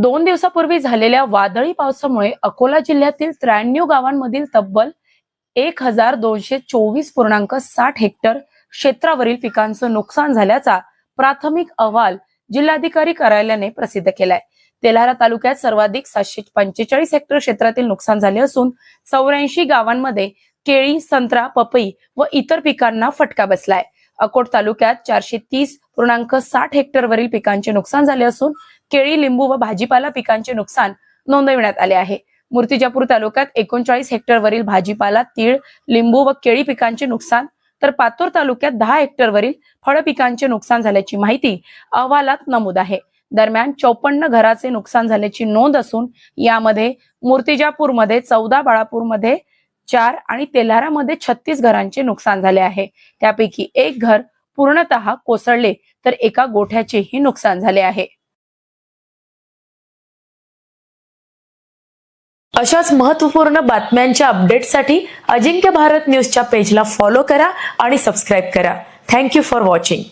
2 दिवसापूर्वी झालेल्या वादळी पावसामुळे अकोला जिल्ह्यातील 93 गावांमधील तब्बल 1224.60 हेक्टर क्षेत्रावरील पिकांचं नुकसान झाल्याचा प्राथमिक अहवाल जिल्हाधिकारी कार्यालयाने प्रसिद्ध केलाय। तेल्हारा तालुक्यात सर्वाधिक 745 हेक्टर क्षेत्रातील नुकसान झाले असून 84 गावांमध्ये केळी, संत्रा, पपई व इतर पिकांना फटका बसलाय। अकोट तालुक्यात 430.60 हेक्टरवरील पिकांचे नुकसान झाले असून केळी, लिंबू व भाजीपाला पिकांचे नुकसान नोंदविण्यात आले आहे। मूर्तिजापूर तालुक्यात 39 हेक्टरवरील भाजीपाला, तीळ, लिंबू व केळी पिकांचे नुकसान, तर पातूर तालुक्यात 10 हेक्टरवरील फळ पिकांचे नुकसान झाल्याची माहिती अहवालात नमूद आहे। दरम्यान 54 घराचे नुकसान झाल्याची नोंद असून यामध्ये मूर्तिजापूरमध्ये 14, बाळापूरमध्ये 4 आणि तेल्हारामध्ये 36 घरांचे नुकसान झाले आहे। त्यापैकी एक घर पूर्णतः कोसळले तर एका गोठ्याचेही नुकसान झाले आहे। अशाच महत्त्वपूर्ण बातम्यांच्या अपडेटसाठी अजिंक्य भारत न्यूजच्या पेजला फॉलो करा आणि सबस्क्राइब करा। Thank you for watching.